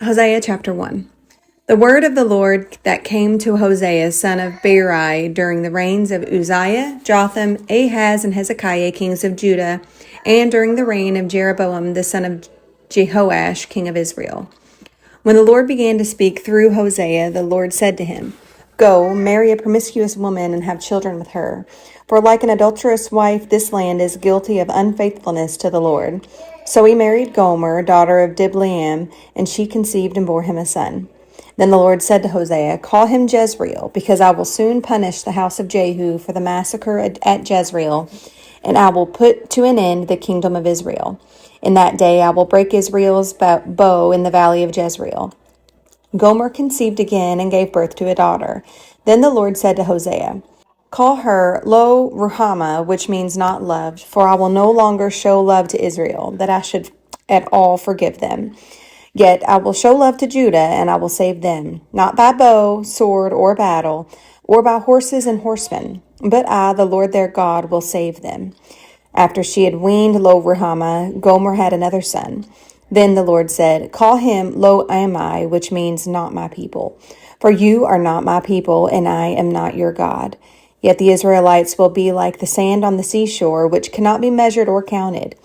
Hosea chapter 1. The word of the Lord that came to Hosea, son of Beeri, during the reigns of Uzziah, Jotham, Ahaz, and Hezekiah, kings of Judah, and during the reign of Jeroboam, the son of Jehoash, king of Israel. When the Lord began to speak through Hosea, the Lord said to him, Go, marry a promiscuous woman and have children with her. For like an adulterous wife, this land is guilty of unfaithfulness to the Lord. So he married Gomer, daughter of Diblaim, and she conceived and bore him a son. Then the Lord said to Hosea, Call him Jezreel, because I will soon punish the house of Jehu for the massacre at Jezreel, and I will put to an end the kingdom of Israel. In that day I will break Israel's bow in the valley of Jezreel. Gomer conceived again and gave birth to a daughter. Then the Lord said to Hosea, Call her Lo Ruhamah, which means not loved, for I will no longer show love to Israel, that I should at all forgive them. Yet I will show love to Judah, and I will save them, not by bow, sword, or battle, or by horses and horsemen, but I, the Lord their God, will save them. After she had weaned Lo Ruhamah, Gomer had another son. Then the Lord said, Call him Lo Ammi, which means not my people. For you are not my people, and I am not your God. Yet the Israelites will be like the sand on the seashore, which cannot be measured or counted.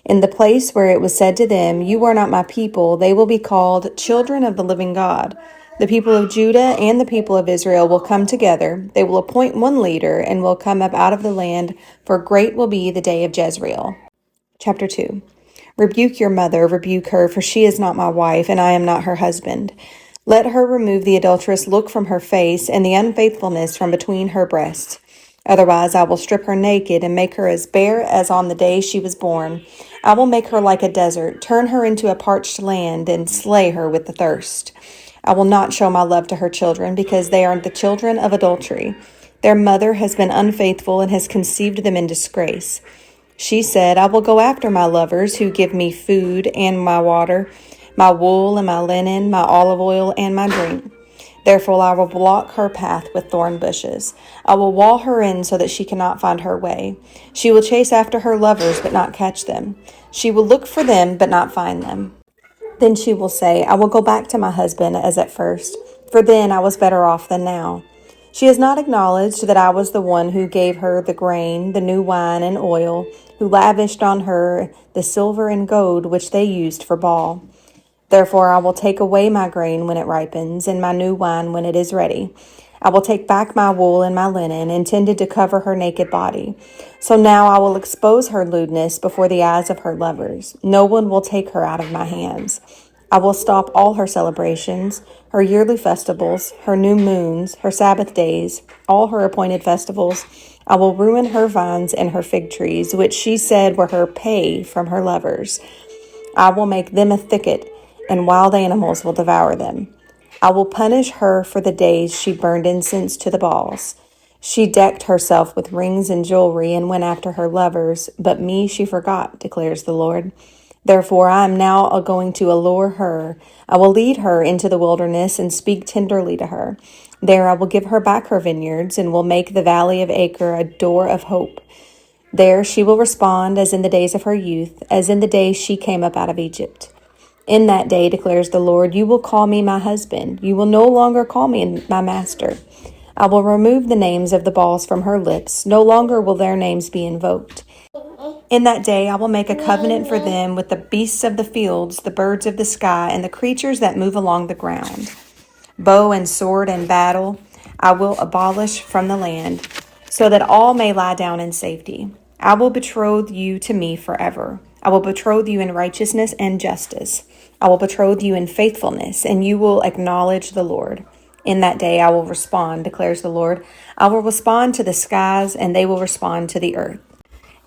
In the place where it was said to them, You are not my people, they will be called children of the living God. The people of Judah and the people of Israel will come together. They will appoint one leader and will come up out of the land, for great will be the day of Jezreel. Chapter 2. Rebuke your mother, rebuke her, for she is not my wife, and I am not her husband. Let her remove the adulterous look from her face and the unfaithfulness from between her breasts. Otherwise I will strip her naked and make her as bare as on the day she was born. I will make her like a desert, turn her into a parched land, and slay her with the thirst. I will not show my love to her children, because they are the children of adultery. Their mother has been unfaithful and has conceived them in disgrace. She said, I will go after my lovers who give me food and my water, my wool and my linen, my olive oil and my drink. Therefore I will block her path with thorn bushes. I will wall her in so that she cannot find her way. She will chase after her lovers but not catch them. She will look for them but not find them. Then she will say, I will go back to my husband as at first, for then I was better off than now. She has not acknowledged that I was the one who gave her the grain, the new wine and oil, who lavished on her the silver and gold which they used for Baal. Therefore I will take away my grain when it ripens, and my new wine when it is ready. I will take back my wool and my linen, intended to cover her naked body. So now I will expose her lewdness before the eyes of her lovers. No one will take her out of my hands. I will stop all her celebrations, her yearly festivals, her new moons, her Sabbath days, all her appointed festivals. I will ruin her vines and her fig trees, which she said were her pay from her lovers. I will make them a thicket, and wild animals will devour them. I will punish her for the days she burned incense to the Baals. She decked herself with rings and jewelry and went after her lovers, but me she forgot, declares the Lord. Therefore I am now going to allure her. I will lead her into the wilderness and speak tenderly to her. There I will give her back her vineyards and will make the valley of Acre a door of hope. There she will respond as in the days of her youth, as in the days she came up out of Egypt. In that day, declares the Lord, you will call me my husband. You will no longer call me my master. I will remove the names of the Baals from her lips. No longer will their names be invoked. In that day I will make a covenant for them with the beasts of the fields, the birds of the sky, and the creatures that move along the ground. Bow and sword and battle I will abolish from the land, so that all may lie down in safety. I will betroth you to me forever. I will betroth you in righteousness and justice. I will betroth you in faithfulness, and you will acknowledge the Lord. In that day I will respond, declares the Lord. I will respond to the skies, and they will respond to the earth.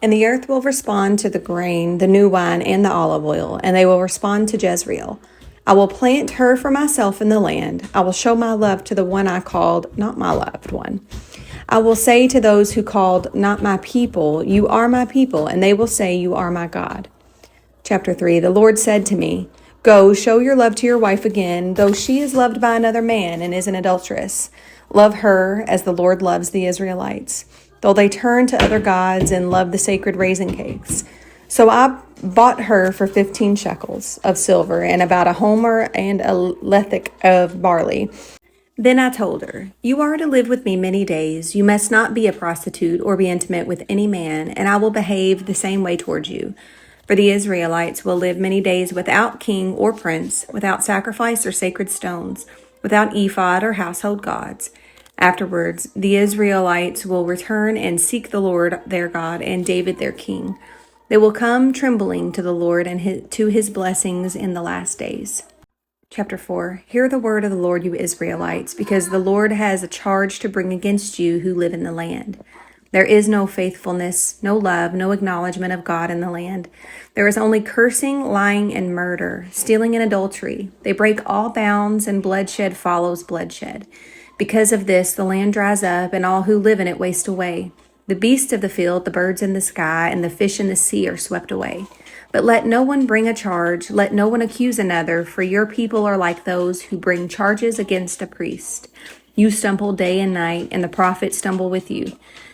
And the earth will respond to the grain, the new wine, and the olive oil, and they will respond to Jezreel. I will plant her for myself in the land. I will show my love to the one I called not my loved one. I will say to those who called not my people, you are my people, and they will say, you are my God. Chapter 3. The Lord said to me, Go, show your love to your wife again, though she is loved by another man and is an adulteress. Love her as the Lord loves the Israelites, though they turn to other gods and love the sacred raisin cakes. So I bought her for 15 shekels of silver and about a homer and a lethek of barley. Then I told her, "You are to live with me many days. You must not be a prostitute or be intimate with any man, and I will behave the same way towards you. For the Israelites will live many days without king or prince, without sacrifice or sacred stones, without ephod or household gods. Afterwards, the Israelites will return and seek the Lord their God and David their king. They will come trembling to the Lord and to his blessings in the last days." Chapter 4. Hear the word of the Lord, you Israelites, because the Lord has a charge to bring against you who live in the land. There is no faithfulness, no love, no acknowledgement of God in the land. There is only cursing, lying, and murder, stealing and adultery. They break all bounds, and bloodshed follows bloodshed. Because of this, the land dries up, and all who live in it waste away. The beasts of the field, the birds in the sky, and the fish in the sea are swept away. But let no one bring a charge, let no one accuse another, for your people are like those who bring charges against a priest. You stumble day and night, and the prophets stumble with you.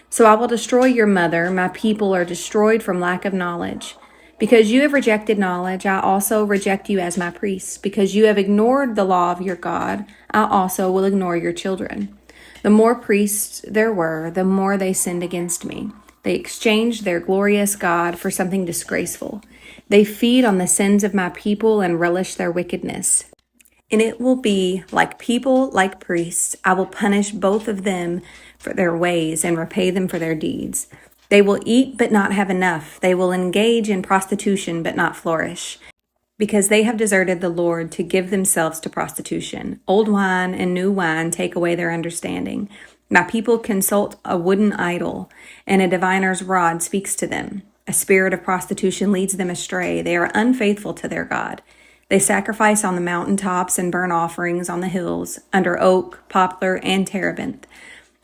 So I will destroy your mother. My people are destroyed from lack of knowledge. Because you have rejected knowledge, I also reject you as my priests. Because you have ignored the law of your God, I also will ignore your children. The more priests there were, the more they sinned against me. They exchanged their glorious God for something disgraceful. They feed on the sins of my people and relish their wickedness. And it will be like people, like priests. I will punish both of them for their ways and repay them for their deeds. They will eat but not have enough. They will engage in prostitution but not flourish, because they have deserted the Lord to give themselves to prostitution. Old wine and new wine take away their understanding. My people consult a wooden idol, and a diviner's rod speaks to them. A spirit of prostitution leads them astray. They are unfaithful to their God. They sacrifice on the mountaintops and burn offerings on the hills, under oak, poplar, and terebinth,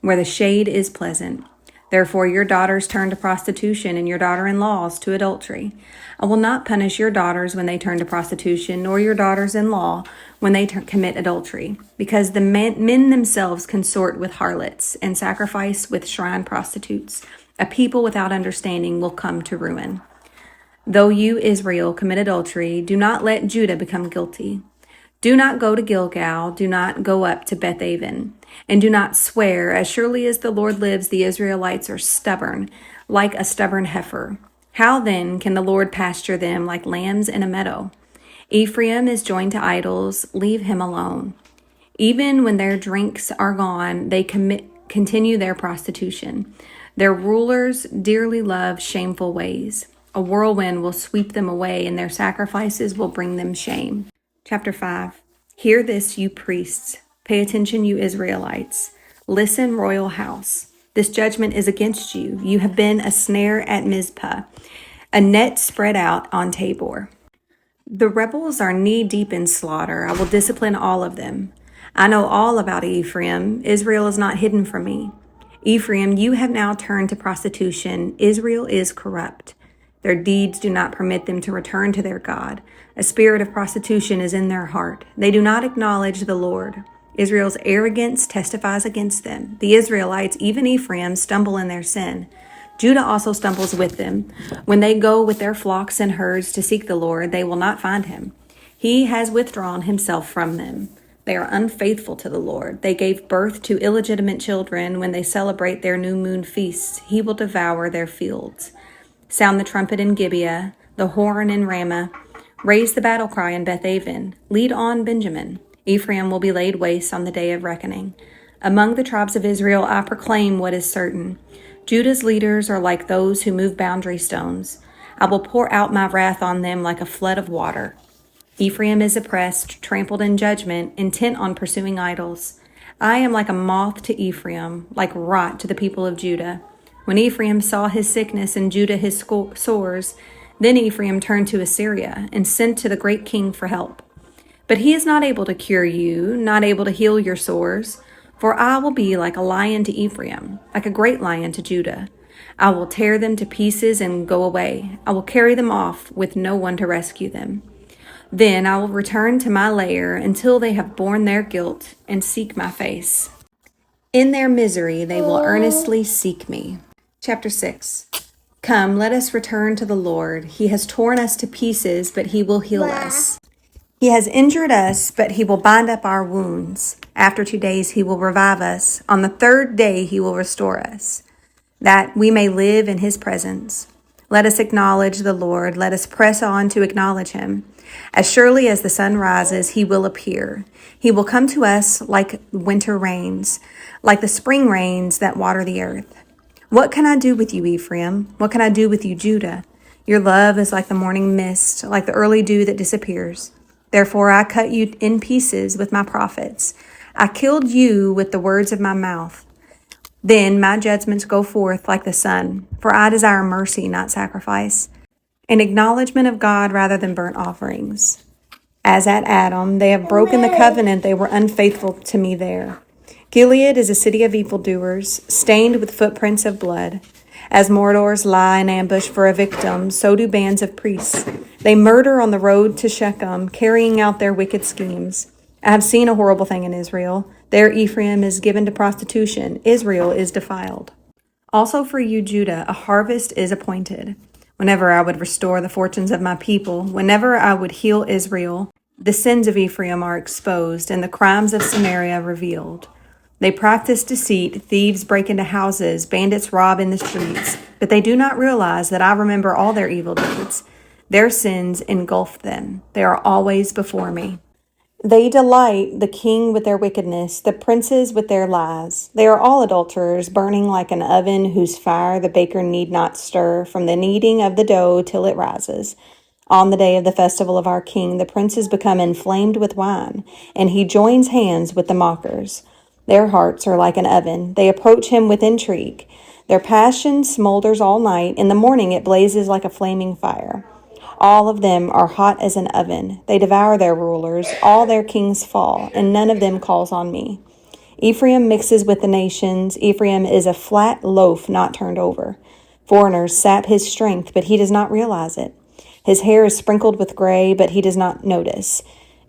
where the shade is pleasant. Therefore your daughters turn to prostitution, and your daughter-in-laws to adultery. I will not punish your daughters when they turn to prostitution, nor your daughters-in-law when they commit adultery, because the men themselves consort with harlots and sacrifice with shrine prostitutes. A people without understanding will come to ruin. Though you, Israel, commit adultery, do not let Judah become guilty. Do not go to Gilgal, do not go up to Beth-aven, and do not swear, as surely as the Lord lives, the Israelites are stubborn, like a stubborn heifer. How then can the Lord pasture them like lambs in a meadow? Ephraim is joined to idols, leave him alone. Even when their drinks are gone, they continue their prostitution. Their rulers dearly love shameful ways. A whirlwind will sweep them away, and their sacrifices will bring them shame. Chapter 5. Hear this, you priests. Pay attention, you Israelites. Listen, royal house. This judgment is against you. You have been a snare at Mizpah, a net spread out on Tabor. The rebels are knee-deep in slaughter. I will discipline all of them. I know all about Ephraim. Israel is not hidden from me. Ephraim, you have now turned to prostitution. Israel is corrupt. Their deeds do not permit them to return to their God. A spirit of prostitution is in their heart. They do not acknowledge the Lord. Israel's arrogance testifies against them. The Israelites, even Ephraim, stumble in their sin. Judah also stumbles with them. When they go with their flocks and herds to seek the Lord, they will not find him. He has withdrawn himself from them. They are unfaithful to the Lord. They gave birth to illegitimate children. When they celebrate their new moon feasts, he will devour their fields. Sound the trumpet in Gibeah, the horn in Ramah. Raise the battle cry in Beth-aven. Lead on, Benjamin. Ephraim will be laid waste on the day of reckoning. Among the tribes of Israel, I proclaim what is certain. Judah's leaders are like those who move boundary stones. I will pour out my wrath on them like a flood of water. Ephraim is oppressed, trampled in judgment, intent on pursuing idols. I am like a moth to Ephraim, like rot to the people of Judah. When Ephraim saw his sickness and Judah his sores, then Ephraim turned to Assyria and sent to the great king for help. But he is not able to cure you, not able to heal your sores, for I will be like a lion to Ephraim, like a great lion to Judah. I will tear them to pieces and go away. I will carry them off with no one to rescue them. Then I will return to my lair until they have borne their guilt and seek my face. In their misery they will earnestly seek me. Chapter 6. Come, let us return to the Lord. He has torn us to pieces, but he will heal us. He has injured us, but he will bind up our wounds. After 2 days, he will revive us. On the third day, he will restore us, that we may live in his presence. Let us acknowledge the Lord. Let us press on to acknowledge him. As surely as the sun rises, he will appear. He will come to us like winter rains, like the spring rains that water the earth. What can I do with you, Ephraim? What can I do with you, Judah? Your love is like the morning mist, like the early dew that disappears. Therefore I cut you in pieces with my prophets. I killed you with the words of my mouth. Then my judgments go forth like the sun, for I desire mercy, not sacrifice, an acknowledgement of God rather than burnt offerings. As at Adam, they have broken the covenant, they were unfaithful to me there. Gilead is a city of evildoers, stained with footprints of blood. As mortars lie in ambush for a victim, so do bands of priests. They murder on the road to Shechem, carrying out their wicked schemes. I have seen a horrible thing in Israel. There Ephraim is given to prostitution. Israel is defiled. Also for you, Judah, a harvest is appointed. Whenever I would restore the fortunes of my people, whenever I would heal Israel, the sins of Ephraim are exposed, and the crimes of Samaria revealed. They practice deceit, thieves break into houses, bandits rob in the streets, but they do not realize that I remember all their evil deeds. Their sins engulf them. They are always before me. They delight the king with their wickedness, the princes with their lies. They are all adulterers, burning like an oven whose fire the baker need not stir from the kneading of the dough till it rises. On the day of the festival of our king, the princes become inflamed with wine, and he joins hands with the mockers. Their hearts are like an oven. They approach him with intrigue. Their passion smolders all night. In the morning it blazes like a flaming fire. All of them are hot as an oven. They devour their rulers. All their kings fall, and none of them calls on me. Ephraim mixes with the nations. Ephraim is a flat loaf not turned over. Foreigners sap his strength, but he does not realize it. His hair is sprinkled with gray, but he does not notice.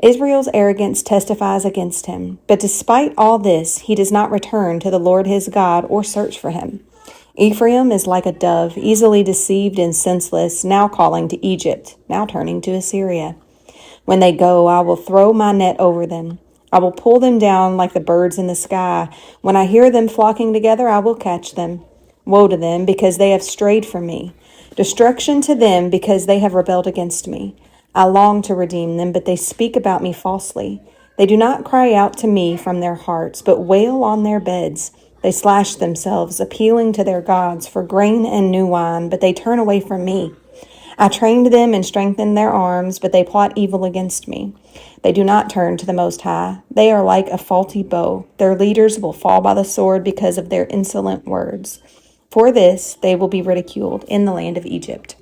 Israel's arrogance testifies against him, but despite all this, he does not return to the Lord his God or search for him. Ephraim is like a dove, easily deceived and senseless, now calling to Egypt, now turning to Assyria. When they go, I will throw my net over them. I will pull them down like the birds in the sky. When I hear them flocking together, I will catch them. Woe to them, because they have strayed from me. Destruction to them, because they have rebelled against me. I long to redeem them, but they speak about me falsely. They do not cry out to me from their hearts, but wail on their beds. They slash themselves, appealing to their gods for grain and new wine, but they turn away from me. I trained them and strengthened their arms, but they plot evil against me. They do not turn to the Most High. They are like a faulty bow. Their leaders will fall by the sword because of their insolent words. For this they will be ridiculed in the land of Egypt.